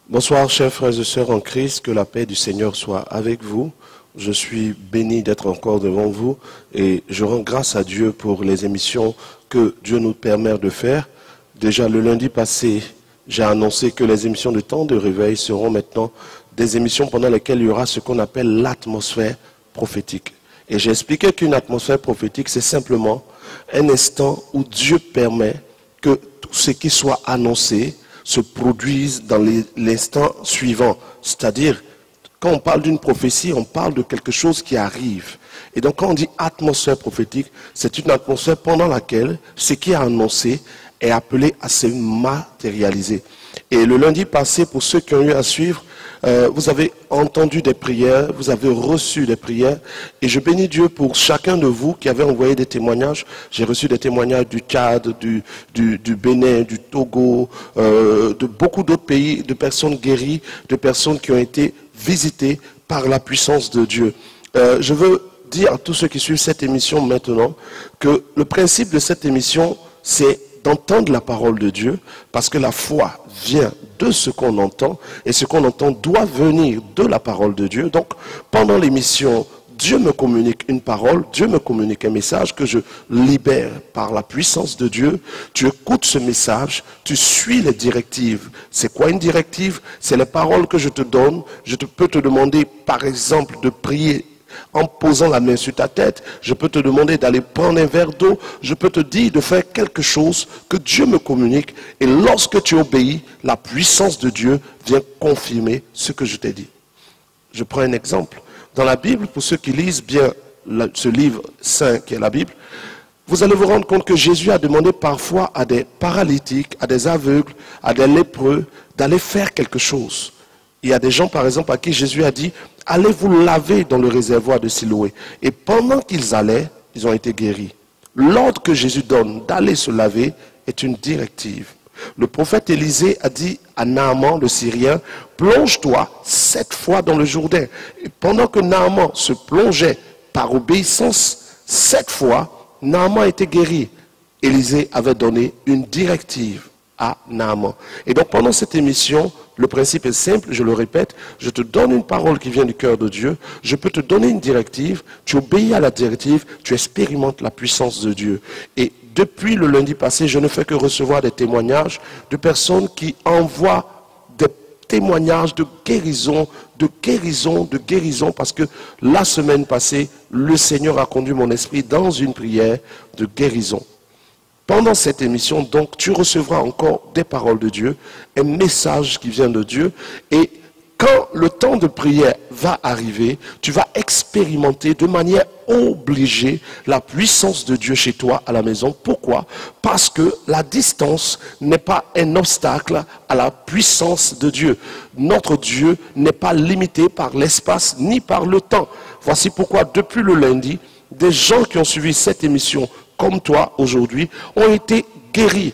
Bonsoir chers frères et sœurs en Christ, que la paix du Seigneur soit avec vous. Je suis béni d'être encore devant vous et je rends grâce à Dieu pour les émissions que Dieu nous permet de faire. Déjà le lundi passé, j'ai annoncé que les émissions de temps de réveil seront maintenant des émissions pendant lesquelles il y aura ce qu'on appelle l'atmosphère prophétique. Et j'ai expliqué qu'une atmosphère prophétique, c'est simplement un instant où Dieu permet que tout ce qui soit annoncé se produisent dans l'instant suivant. C'est-à-dire, quand on parle d'une prophétie, on parle de quelque chose qui arrive. Et donc, quand on dit atmosphère prophétique, c'est une atmosphère pendant laquelle ce qui est annoncé est appelé à se matérialiser. Et le lundi passé, pour ceux qui ont eu à suivre, vous avez entendu des prières, vous avez reçu des prières, et je bénis Dieu pour chacun de vous qui avez envoyé des témoignages. J'ai reçu des témoignages du Tchad, du Bénin, du Togo, de beaucoup d'autres pays, de personnes guéries, de personnes qui ont été visitées par la puissance de Dieu. Je veux dire à tous ceux qui suivent cette émission maintenant que le principe de cette émission, c'est d'entendre la parole de Dieu, parce que la foi vient de ce qu'on entend, et ce qu'on entend doit venir de la parole de Dieu. Donc, pendant l'émission, Dieu me communique une parole, Dieu me communique un message que je libère par la puissance de Dieu. Tu écoutes ce message, tu suis les directives. C'est quoi une directive? C'est les paroles que je te donne. Je peux te demander, par exemple, de prier en posant la main sur ta tête. Je peux te demander d'aller prendre un verre d'eau. Je peux te dire de faire quelque chose que Dieu me communique. Et lorsque tu obéis, la puissance de Dieu vient confirmer ce que je t'ai dit. Je prends un exemple. Dans la Bible, pour ceux qui lisent bien ce livre saint qui est la Bible, vous allez vous rendre compte que Jésus a demandé parfois à des paralytiques, à des aveugles, à des lépreux, d'aller faire quelque chose. Il y a des gens, par exemple, à qui Jésus a dit, allez vous laver dans le réservoir de Siloé. Et pendant qu'ils allaient, ils ont été guéris. L'ordre que Jésus donne d'aller se laver est une directive. Le prophète Élisée a dit à Naaman, le Syrien, plonge-toi 7 fois dans le Jourdain. Et pendant que Naaman se plongeait par obéissance 7 fois, Naaman était guéri. Élisée avait donné une directive à Naaman. Et donc pendant cette émission, le principe est simple, je le répète, je te donne une parole qui vient du cœur de Dieu, je peux te donner une directive, tu obéis à la directive, tu expérimentes la puissance de Dieu. Et depuis le lundi passé, je ne fais que recevoir des témoignages de personnes qui envoient des témoignages de guérison, parce que la semaine passée, le Seigneur a conduit mon esprit dans une prière de guérison. Pendant cette émission, donc, tu recevras encore des paroles de Dieu, un message qui vient de Dieu. Et quand le temps de prière va arriver, tu vas expérimenter de manière obligée la puissance de Dieu chez toi à la maison. Pourquoi? Parce que la distance n'est pas un obstacle à la puissance de Dieu. Notre Dieu n'est pas limité par l'espace ni par le temps. Voici pourquoi depuis le lundi, des gens qui ont suivi cette émission comme toi aujourd'hui, ont été guéris.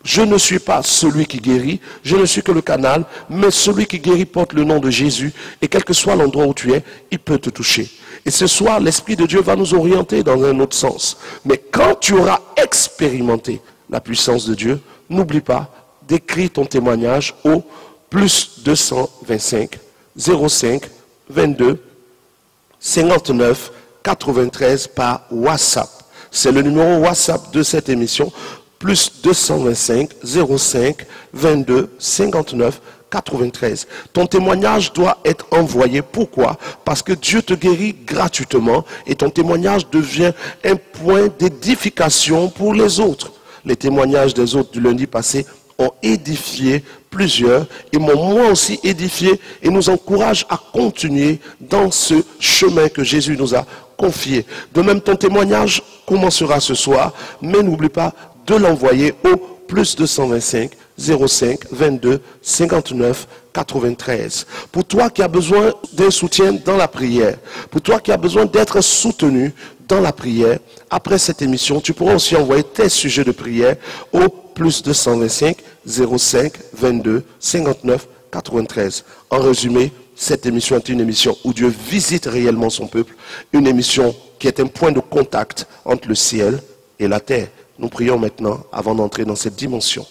Je ne suis pas celui qui guérit, je ne suis que le canal, mais celui qui guérit porte le nom de Jésus, et quel que soit l'endroit où tu es, il peut te toucher. Et ce soir, l'Esprit de Dieu va nous orienter dans un autre sens. Mais quand tu auras expérimenté la puissance de Dieu, n'oublie pas d'écrire ton témoignage au plus 225 05 22 59 93 par WhatsApp. C'est le numéro WhatsApp de cette émission, plus 225 05 22 59 93. Ton témoignage doit être envoyé. Pourquoi? Parce que Dieu te guérit gratuitement et ton témoignage devient un point d'édification pour les autres. Les témoignages des autres du lundi passé ont édifié plusieurs et m'ont moi aussi édifié et nous encouragent à continuer dans ce chemin que Jésus nous a confié. De même, ton témoignage commencera ce soir, mais n'oublie pas de l'envoyer au plus 225 05 22 59 93. Pour toi qui as besoin d'un soutien dans la prière, pour toi qui as besoin d'être soutenu dans la prière, après cette émission, tu pourras aussi envoyer tes sujets de prière au plus 225 05 22 59 93. En résumé, cette émission est une émission où Dieu visite réellement son peuple, une émission qui est un point de contact entre le ciel et la terre. Nous prions maintenant avant d'entrer dans cette dimension.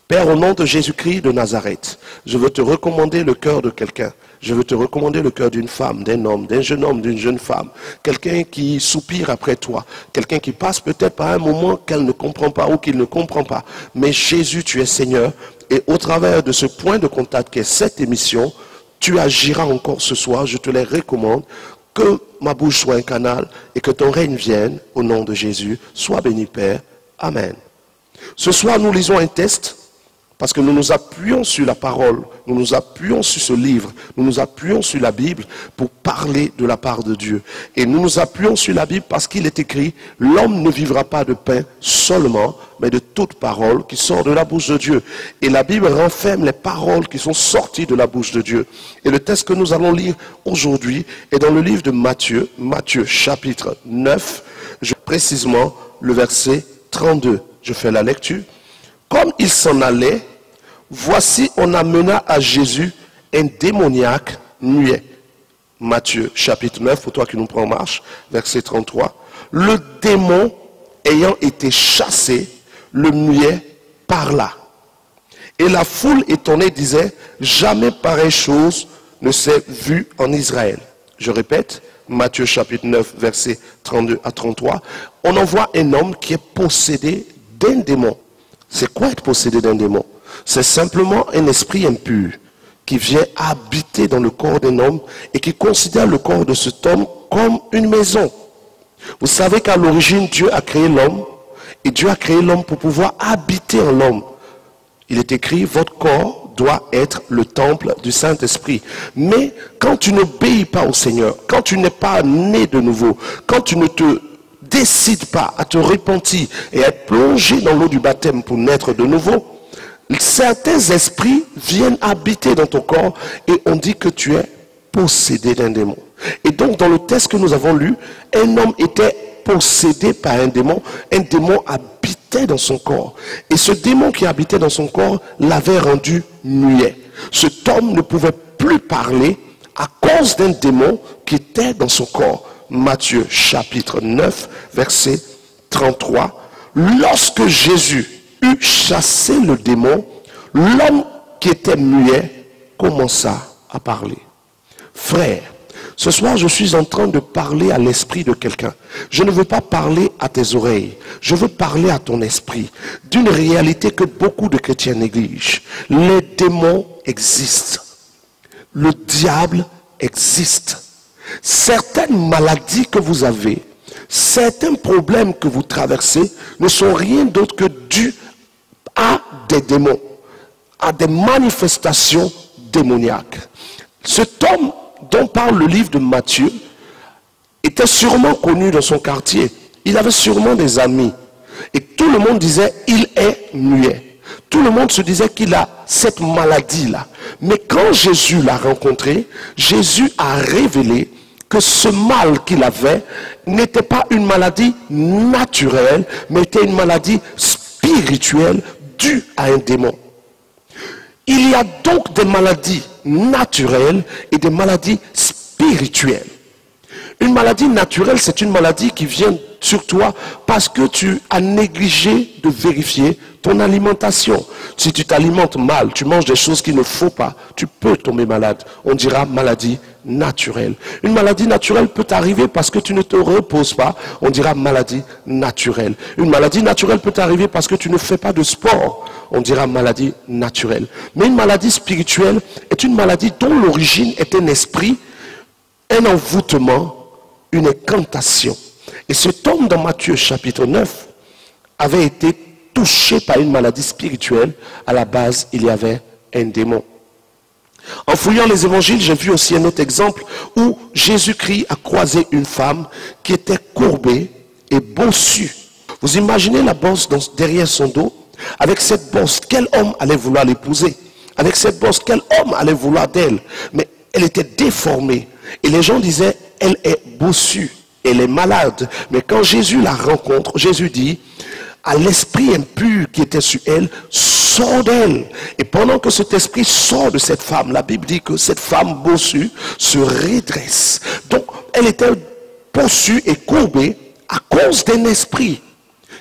Père, au nom de Jésus-Christ de Nazareth, je veux te recommander le cœur de quelqu'un. Je veux te recommander le cœur d'une femme, d'un homme, d'un jeune homme, d'une jeune femme. Quelqu'un qui soupire après toi. Quelqu'un qui passe peut-être par un moment qu'elle ne comprend pas ou qu'il ne comprend pas. Mais Jésus, tu es Seigneur. Et au travers de ce point de contact qu'est cette émission, tu agiras encore ce soir. Je te les recommande. Que ma bouche soit un canal et que ton règne vienne au nom de Jésus. Sois béni, Père. Amen. Ce soir, nous lisons un texte. Parce que nous nous appuyons sur la parole, nous nous appuyons sur ce livre, nous nous appuyons sur la Bible pour parler de la part de Dieu. Et nous nous appuyons sur la Bible parce qu'il est écrit, l'homme ne vivra pas de pain seulement, mais de toute parole qui sort de la bouche de Dieu. Et la Bible renferme les paroles qui sont sorties de la bouche de Dieu. Et le texte que nous allons lire aujourd'hui est dans le livre de Matthieu, Matthieu chapitre 9, précisément le verset 32. Je fais la lecture. Comme il s'en allait, voici on amena à Jésus un démoniaque muet. Matthieu chapitre 9, pour toi qui nous prends en marche, verset 33. Le démon ayant été chassé, le muet parla. Et la foule étonnée disait, jamais pareille chose ne s'est vue en Israël. Je répète, Matthieu chapitre 9, verset 32 à 33. On en voit un homme qui est possédé d'un démon. C'est quoi être possédé d'un démon? C'est simplement un esprit impur qui vient habiter dans le corps d'un homme et qui considère le corps de cet homme comme une maison. Vous savez qu'à l'origine, Dieu a créé l'homme et Dieu a créé l'homme pour pouvoir habiter en l'homme. Il est écrit, votre corps doit être le temple du Saint-Esprit. Mais quand tu n'obéis pas au Seigneur, quand tu n'es pas né de nouveau, quand tu ne te décide pas à te repentir et à être plongé dans l'eau du baptême pour naître de nouveau, certains esprits viennent habiter dans ton corps et on dit que tu es possédé d'un démon. Et donc dans le texte que nous avons lu, un homme était possédé par un démon habitait dans son corps. Et ce démon qui habitait dans son corps l'avait rendu muet. Cet homme ne pouvait plus parler à cause d'un démon qui était dans son corps. Matthieu chapitre 9, verset 33. Lorsque Jésus eut chassé le démon, l'homme qui était muet commença à parler. Frère, ce soir je suis en train de parler à l'esprit de quelqu'un. Je ne veux pas parler à tes oreilles. Je veux parler à ton esprit d'une réalité que beaucoup de chrétiens négligent. Les démons existent. Le diable existe. Certaines maladies que vous avez, certains problèmes que vous traversez ne sont rien d'autre que dus à des démons, à des manifestations démoniaques. Cet homme dont parle le livre de Matthieu était sûrement connu dans son quartier. Il avait sûrement des amis. Et tout le monde disait, il est muet. Tout le monde se disait qu'il a cette maladie-là. Mais quand Jésus l'a rencontré, Jésus a révélé que ce mal qu'il avait n'était pas une maladie naturelle, mais était une maladie spirituelle due à un démon. Il y a donc des maladies naturelles et des maladies spirituelles. Une maladie naturelle, c'est une maladie qui vient sur toi parce que tu as négligé de vérifier ton alimentation. Si tu t'alimentes mal, tu manges des choses qu'il ne faut pas, tu peux tomber malade. On dira maladie naturelle. Une maladie naturelle peut arriver parce que tu ne te reposes pas. On dira maladie naturelle. Une maladie naturelle peut arriver parce que tu ne fais pas de sport. On dira maladie naturelle. Mais une maladie spirituelle est une maladie dont l'origine est un esprit, un envoûtement, une incantation. Et cet homme dans Matthieu chapitre 9 avait été touché par une maladie spirituelle. À la base, il y avait un démon. En fouillant les évangiles, j'ai vu aussi un autre exemple où Jésus-Christ a croisé une femme qui était courbée et bossue. Vous imaginez la bosse derrière son dos? Avec cette bosse, quel homme allait vouloir l'épouser? Avec cette bosse, quel homme allait vouloir d'elle? Mais elle était déformée. Et les gens disaient, elle est bossue, elle est malade. Mais quand Jésus la rencontre, Jésus dit, à l'esprit impur qui était sur elle, sort d'elle. Et pendant que cet esprit sort de cette femme, la Bible dit que cette femme bossue se redresse. Donc, elle était bossue et courbée à cause d'un esprit.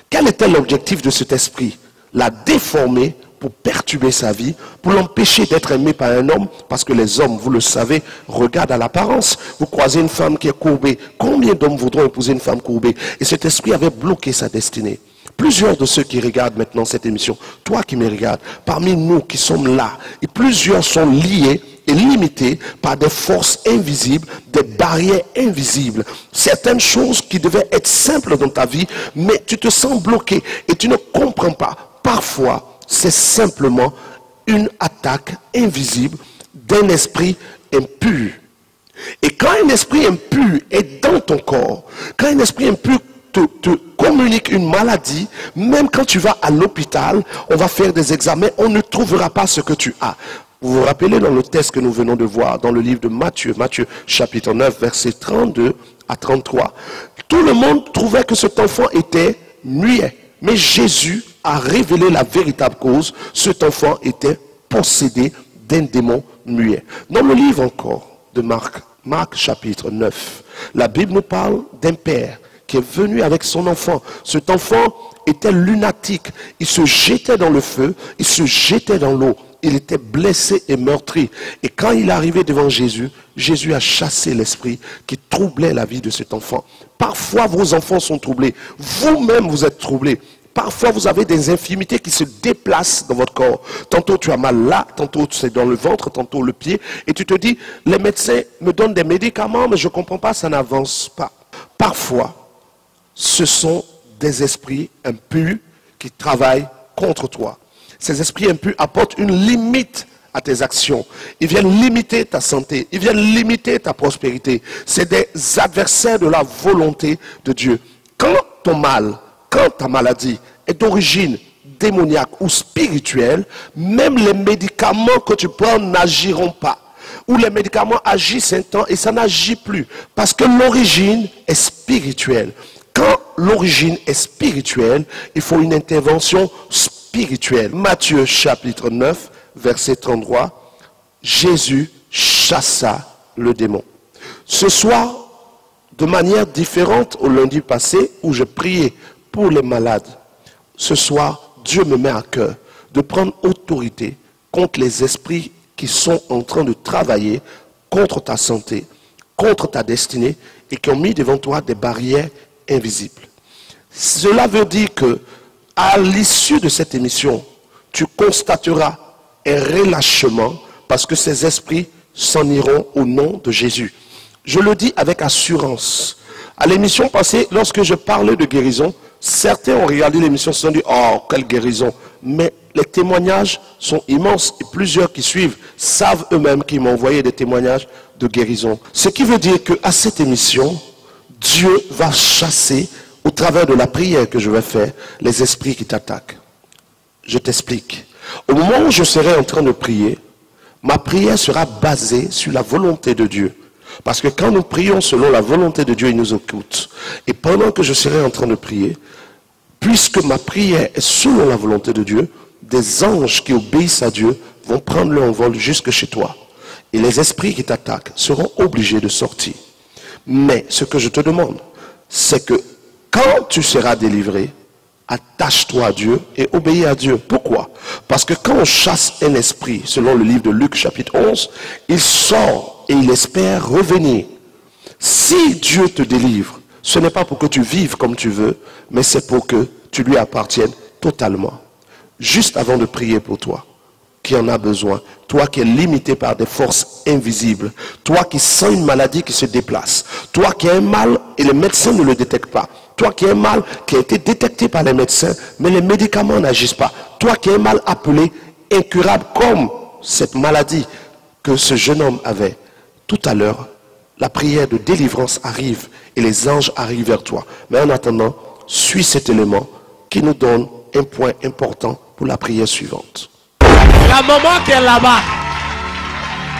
Quel était l'objectif de cet esprit? La déformer pour perturber sa vie, pour l'empêcher d'être aimé par un homme, parce que les hommes, vous le savez, regardent à l'apparence. Vous croisez une femme qui est courbée. Combien d'hommes voudront épouser une femme courbée? Et cet esprit avait bloqué sa destinée. Plusieurs de ceux qui regardent maintenant cette émission, toi qui me regardes, parmi nous qui sommes là, et plusieurs sont liés et limités par des forces invisibles, des barrières invisibles. Certaines choses qui devaient être simples dans ta vie, mais tu te sens bloqué et tu ne comprends pas. Parfois, c'est simplement une attaque invisible d'un esprit impur. Et quand un esprit impur est dans ton corps, quand un esprit impur te communique une maladie, même quand tu vas à l'hôpital, on va faire des examens, on ne trouvera pas ce que tu as. Vous vous rappelez dans le texte que nous venons de voir, dans le livre de Matthieu, Matthieu chapitre 9, versets 32 à 33. Tout le monde trouvait que cet enfant était muet. Mais Jésus a révélé la véritable cause. Cet enfant était possédé d'un démon muet. Dans le livre encore de Marc, Marc chapitre 9, la Bible nous parle d'un père qui est venu avec son enfant. Cet enfant était lunatique. Il se jetait dans le feu, il se jetait dans l'eau. Il était blessé et meurtri. Et quand il est arrivé devant Jésus, Jésus a chassé l'esprit qui troublait la vie de cet enfant. Parfois, vos enfants sont troublés. Vous-même, vous êtes troublés. Parfois, vous avez des infirmités qui se déplacent dans votre corps. Tantôt, tu as mal là, tantôt, c'est dans le ventre, tantôt le pied. Et tu te dis, les médecins me donnent des médicaments, mais je ne comprends pas, ça n'avance pas. Parfois, ce sont des esprits impurs qui travaillent contre toi. Ces esprits impurs apportent une limite à tes actions. Ils viennent limiter ta santé. Ils viennent limiter ta prospérité. C'est des adversaires de la volonté de Dieu. Quand ton mal, quand ta maladie est d'origine démoniaque ou spirituelle, même les médicaments que tu prends n'agiront pas. Ou les médicaments agissent un temps et ça n'agit plus. Parce que l'origine est spirituelle. Quand l'origine est spirituelle, il faut une intervention spirituelle. Matthieu chapitre 9, verset 33, Jésus chassa le démon. Ce soir, de manière différente au lundi passé où je priais pour les malades, ce soir, Dieu me met à cœur de prendre autorité contre les esprits qui sont en train de travailler contre ta santé, contre ta destinée et qui ont mis devant toi des barrières invisibles. Cela veut dire que à l'issue de cette émission, tu constateras un relâchement parce que ces esprits s'en iront au nom de Jésus. Je le dis avec assurance. À l'émission passée, lorsque je parlais de guérison, certains ont regardé l'émission et se sont dit, oh, quelle guérison. Mais les témoignages sont immenses et plusieurs qui suivent savent eux-mêmes qu'ils m'ont envoyé des témoignages de guérison. Ce qui veut dire qu'à cette émission, Dieu va chasser, au travers de la prière que je vais faire, les esprits qui t'attaquent. Je t'explique. Au moment où je serai en train de prier, ma prière sera basée sur la volonté de Dieu. Parce que quand nous prions selon la volonté de Dieu, il nous écoute. Et pendant que je serai en train de prier, puisque ma prière est selon la volonté de Dieu, des anges qui obéissent à Dieu vont prendre leur envol jusque chez toi. Et les esprits qui t'attaquent seront obligés de sortir. Mais ce que je te demande, c'est que quand tu seras délivré, attache-toi à Dieu et obéis à Dieu. Pourquoi? Parce que quand on chasse un esprit, selon le livre de Luc chapitre 11, il sort et il espère revenir. Si Dieu te délivre, ce n'est pas pour que tu vives comme tu veux, mais c'est pour que tu lui appartiennes totalement. Juste avant de prier pour toi, qui en a besoin, toi qui es limité par des forces invisibles, toi qui sens une maladie qui se déplace, toi qui as un mal et les médecins ne le détectent pas, toi qui as un mal qui a été détecté par les médecins, mais les médicaments n'agissent pas, toi qui as un mal appelé incurable comme cette maladie que ce jeune homme avait, tout à l'heure, la prière de délivrance arrive et les anges arrivent vers toi. Mais en attendant, suis cet élément qui nous donne un point important pour la prière suivante. La maman qui est là-bas,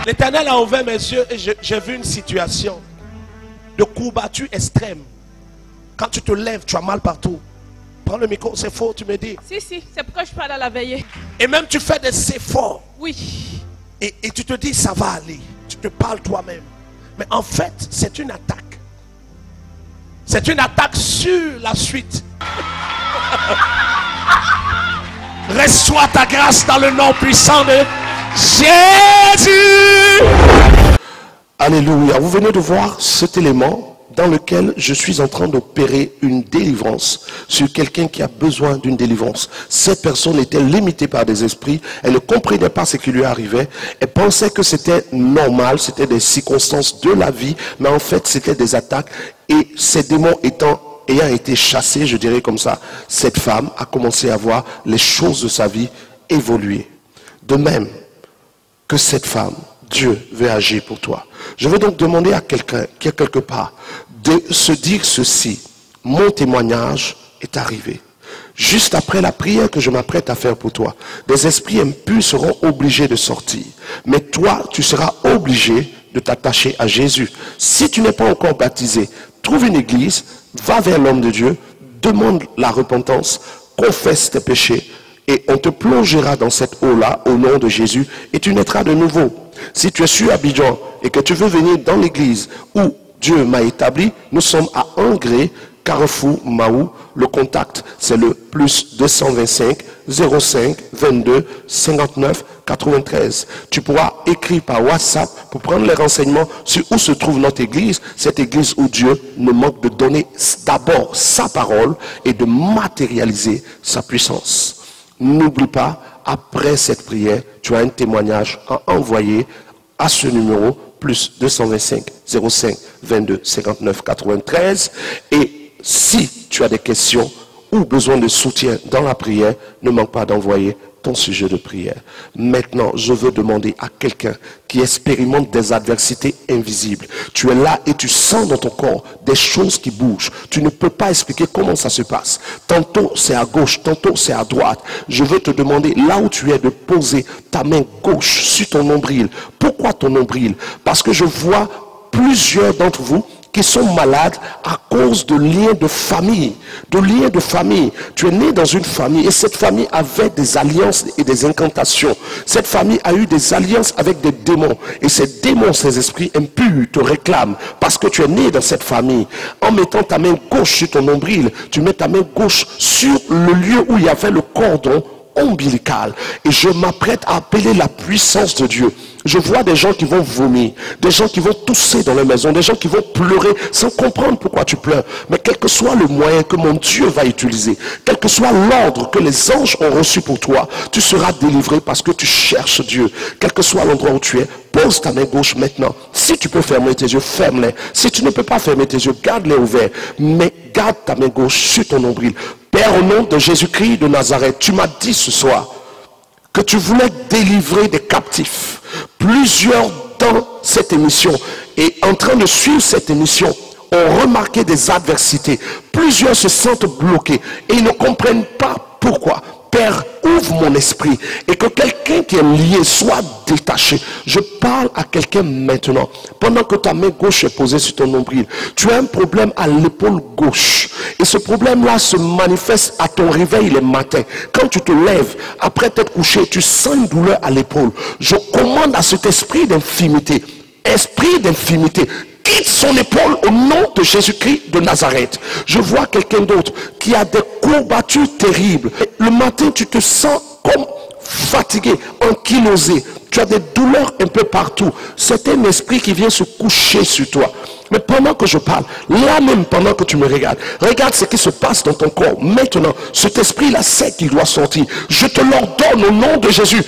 l'Éternel a ouvert mes yeux et j'ai vu une situation de courbature extrême. Quand tu te lèves, tu as mal partout. Prends le micro, c'est faux, tu me dis. Si, c'est pourquoi je parle à la veillée. Et même tu fais des efforts. Oui. Et tu te dis, ça va aller. Tu te parles toi-même. Mais en fait, c'est une attaque. C'est une attaque sur la suite. Reçois ta grâce dans le nom puissant de Jésus. Alléluia. Vous venez de voir cet élément dans lequel je suis en train d'opérer une délivrance sur quelqu'un qui a besoin d'une délivrance. Cette personne était limitée par des esprits, elle ne comprenait pas ce qui lui arrivait, elle pensait que c'était normal, c'était des circonstances de la vie, mais en fait c'était des attaques, et ces démons ayant été chassés, je dirais comme ça, cette femme a commencé à voir les choses de sa vie évoluer. De même que cette femme, Dieu veut agir pour toi. Je vais donc demander à quelqu'un qui est quelque part de se dire ceci: mon témoignage est arrivé. Juste après la prière que je m'apprête à faire pour toi, des esprits impurs seront obligés de sortir. Mais toi, tu seras obligé de t'attacher à Jésus. Si tu n'es pas encore baptisé, trouve une église, va vers l'homme de Dieu, demande la repentance, confesse tes péchés, et on te plongera dans cette eau-là au nom de Jésus et tu naîtras de nouveau. Si tu es sur Abidjan et que tu veux venir dans l'église où Dieu m'a établi, nous sommes à Angré, Carrefour, Mahou. Le contact, c'est le plus 225 05 22 59 93. Tu pourras écrire par WhatsApp pour prendre les renseignements sur où se trouve notre église. Cette église où Dieu ne manque de donner d'abord sa parole et de matérialiser sa puissance. N'oublie pas, après cette prière, tu as un témoignage à envoyer à ce numéro plus 225 05 22 59 93. Et si tu as des questions ou besoin de soutien dans la prière, ne manque pas d'envoyer ton sujet de prière. Maintenant, je veux demander à quelqu'un qui expérimente des adversités invisibles. Tu es là et tu sens dans ton corps des choses qui bougent. Tu ne peux pas expliquer comment ça se passe. Tantôt c'est à gauche, tantôt c'est à droite. Je veux te demander, là où tu es, de poser ta main gauche sur ton nombril. Pourquoi ton nombril? Parce que je vois plusieurs d'entre vous qui sont malades à cause de liens de famille. De liens de famille. Tu es né dans une famille et cette famille avait des alliances et des incantations. Cette famille a eu des alliances avec des démons. Et ces démons, ces esprits impurs te réclament parce que tu es né dans cette famille. En mettant ta main gauche sur ton nombril, tu mets ta main gauche sur le lieu où il y avait le cordon ombilical. Et je m'apprête à appeler la puissance de Dieu. Je vois des gens qui vont vomir, des gens qui vont tousser dans la maison, des gens qui vont pleurer sans comprendre pourquoi tu pleures. Mais quel que soit le moyen que mon Dieu va utiliser, quel que soit l'ordre que les anges ont reçu pour toi, tu seras délivré parce que tu cherches Dieu. Quel que soit l'endroit où tu es, pose ta main gauche maintenant. Si tu peux fermer tes yeux, ferme-les. Si tu ne peux pas fermer tes yeux, garde-les ouverts. Mais garde ta main gauche sur ton nombril. Père, au nom de Jésus-Christ de Nazareth, tu m'as dit ce soir que tu voulais délivrer des captifs. Plusieurs dans cette émission et en train de suivre cette émission ont remarqué des adversités. Plusieurs se sentent bloqués et ils ne comprennent pas pourquoi. Père, ouvre mon esprit et que quelqu'un qui est lié soit détaché. Je parle à quelqu'un maintenant. Pendant que ta main gauche est posée sur ton nombril, tu as un problème à l'épaule gauche. Et ce problème-là se manifeste à ton réveil les matins. Quand tu te lèves, après t'être couché, tu sens une douleur à l'épaule. Je commande à cet esprit d'infimité. Esprit d'infimité, quitte son épaule au nom de Jésus-Christ de Nazareth. Je vois quelqu'un d'autre qui a des courbatures terribles. Le matin, tu te sens comme fatigué, ankylosé. Tu as des douleurs un peu partout. C'est un esprit qui vient se coucher sur toi. Mais pendant que je parle, là même pendant que tu me regardes, regarde ce qui se passe dans ton corps. Maintenant, cet esprit-là sait qu'il doit sortir. Je te l'ordonne au nom de Jésus.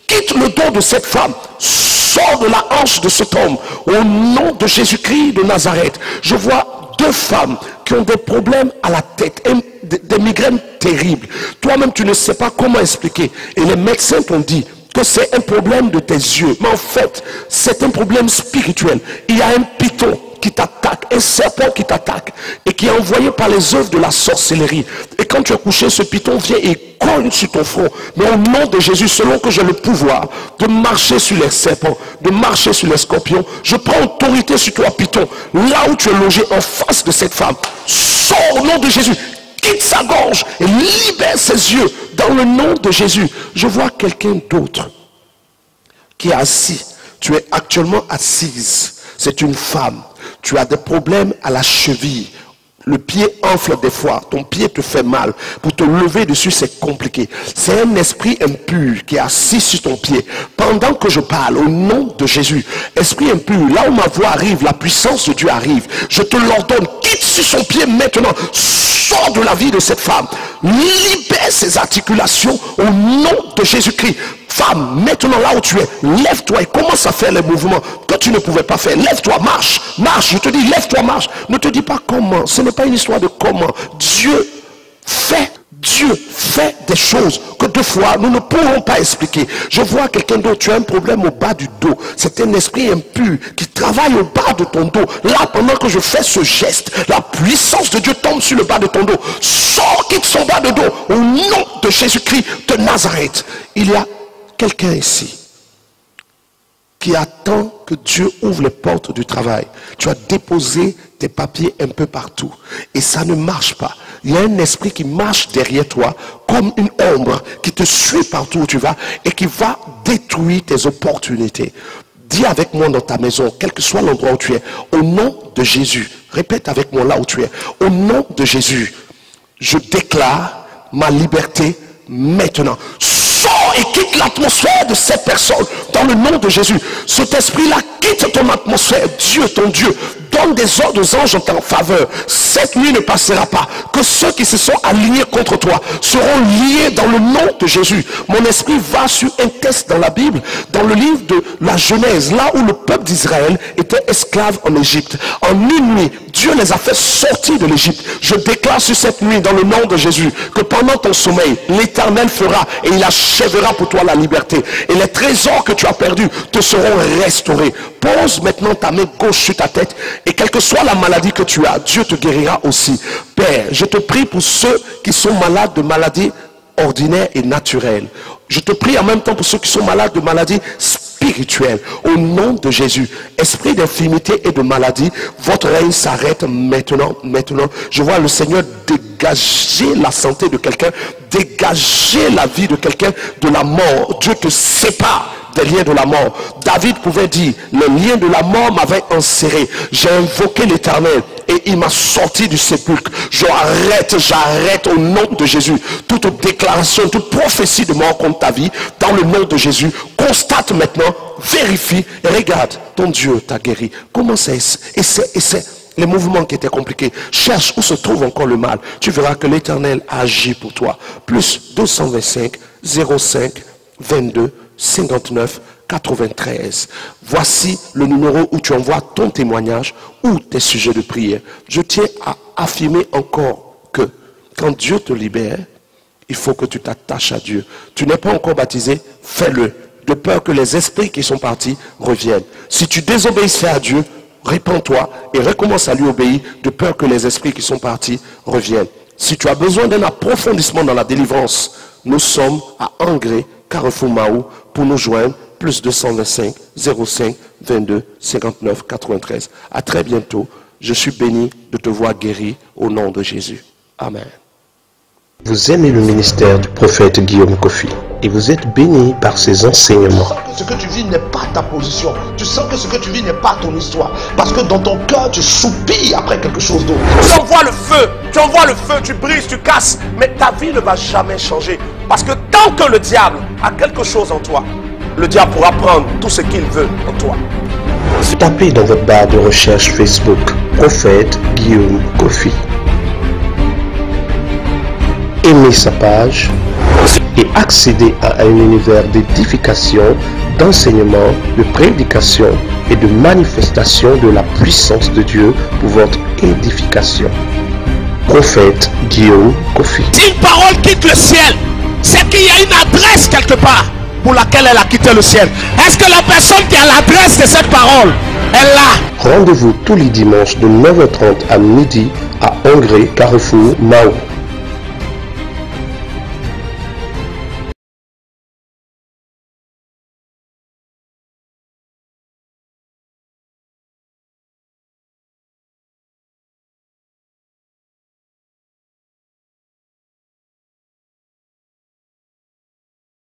Quitte le dos de cette femme. Sors de la hanche de cet homme. Au nom de Jésus-Christ de Nazareth. Je vois deux femmes qui ont des problèmes à la tête. Des migraines terribles. Toi-même, tu ne sais pas comment expliquer. Et les médecins t'ont dit que c'est un problème de tes yeux. Mais en fait, c'est un problème spirituel. Il y a un python qui t'attaque, un serpent qui t'attaque et qui est envoyé par les œuvres de la sorcellerie. Et quand tu es couché, ce python vient et colle sur ton front. Mais au nom de Jésus, selon que j'ai le pouvoir de marcher sur les serpents, de marcher sur les scorpions, je prends autorité sur toi, python, là où tu es logé en face de cette femme. Sors au nom de Jésus. quitte sa gorge et libère ses yeux dans le nom de Jésus. Je vois quelqu'un d'autre qui est assis. Tu es actuellement assise. C'est une femme. Tu as des problèmes à la cheville. Le pied enfle des fois, ton pied te fait mal. Pour te lever dessus, c'est compliqué. C'est un esprit impur qui est assis sur ton pied. Pendant que je parle, au nom de Jésus, esprit impur, là où ma voix arrive, la puissance de Dieu arrive. Je te l'ordonne, quitte sur son pied maintenant. Sors de la vie de cette femme. Libère ses articulations au nom de Jésus-Christ. Femme, maintenant là où tu es, lève-toi et commence à faire les mouvements que tu ne pouvais pas faire. Lève-toi, marche, marche. Je te dis, lève-toi, marche. Ne te dis pas comment. Ce n'est pas une histoire de comment. Dieu fait des choses que deux fois nous ne pourrons pas expliquer. Je vois quelqu'un d'autre, tu as un problème au bas du dos. C'est un esprit impur qui travaille au bas de ton dos. Là, pendant que je fais ce geste, la puissance de Dieu tombe sur le bas de ton dos. Sors, quitte son bas de dos au nom de Jésus-Christ de Nazareth. Il y a quelqu'un ici qui attend que Dieu ouvre les portes du travail. Tu as déposé tes papiers un peu partout et ça ne marche pas. Il y a un esprit qui marche derrière toi comme une ombre qui te suit partout où tu vas et qui va détruire tes opportunités. Dis avec moi dans ta maison, quel que soit l'endroit où tu es, au nom de Jésus, répète avec moi là où tu es, au nom de Jésus, je déclare ma liberté maintenant. Sors et quitte l'atmosphère de cette personne dans le nom de Jésus. Cet esprit-là quitte ton atmosphère. Dieu, ton Dieu, donne des ordres aux anges en ta faveur. Cette nuit ne passera pas. Que ceux qui se sont alignés contre toi seront liés dans le nom de Jésus. Mon esprit va sur un test dans la Bible, dans le livre de la Genèse, là où le peuple d'Israël était esclave en Égypte. En une nuit, Dieu les a fait sortir de l'Égypte. Je déclare sur cette nuit, dans le nom de Jésus, que pendant ton sommeil, l'Éternel fera et il achèvera pour toi la liberté. Et les trésors que tu as perdus te seront restaurés. Pose maintenant ta main gauche sur ta tête et quelle que soit la maladie que tu as, Dieu te guérira aussi. Père, je te prie pour ceux qui sont malades de maladies ordinaires et naturelles. Je te prie en même temps pour ceux qui sont malades de maladies spirituelles. Au nom de Jésus, esprit d'infirmité et de maladie, votre règne s'arrête maintenant. Maintenant, je vois le Seigneur dégager la santé de quelqu'un, dégager la vie de quelqu'un de la mort. Dieu te sépare des liens de la mort. David pouvait dire, le lien de la mort m'avait enserré. J'ai invoqué l'Éternel et il m'a sorti du sépulcre. J'arrête au nom de Jésus toute déclaration, toute prophétie de mort contre ta vie dans le nom de Jésus. Constate maintenant, vérifie et regarde, ton Dieu t'a guéri. Commence à essaie les mouvements qui étaient compliqués. Cherche où se trouve encore le mal. Tu verras que l'Éternel agit pour toi. Plus 225 05 22 59 93. Voici le numéro où tu envoies ton témoignage ou tes sujets de prière. Je tiens à affirmer encore que quand Dieu te libère, il faut que tu t'attaches à Dieu. Tu n'es pas encore baptisé, fais-le, de peur que les esprits qui sont partis reviennent. Si tu désobéissais à Dieu, répands-toi et recommence à lui obéir, de peur que les esprits qui sont partis reviennent. Si tu as besoin d'un approfondissement dans la délivrance, nous sommes à Angré, Carrefour Mahou, pour nous joindre, plus 225 05 22 59 93. À très bientôt. Je suis béni de te voir guéri au nom de Jésus. Amen. Vous aimez le ministère du prophète Guillaume Kofi et vous êtes béni par ses enseignements. Tu sens que ce que tu vis n'est pas ta position. Tu sens que ce que tu vis n'est pas ton histoire. Parce que dans ton cœur, tu soupires après quelque chose d'autre. Tu envoies le feu, tu brises, tu casses. Mais ta vie ne va jamais changer. Parce que tant que le diable a quelque chose en toi, le diable pourra prendre tout ce qu'il veut en toi. Tapez dans votre barre de recherche Facebook Prophète Guillaume Kofi. Aimez sa page et accédez à un univers d'édification, d'enseignement, de prédication et de manifestation de la puissance de Dieu pour votre édification. Prophète Guillaume Kofi. Si une parole quitte le ciel, c'est qu'il y a une adresse quelque part pour laquelle elle a quitté le ciel. Est-ce que la personne qui a l'adresse de cette parole est là? Rendez-vous tous les dimanches de 9h30 à midi à Angré, Carrefour Mahou.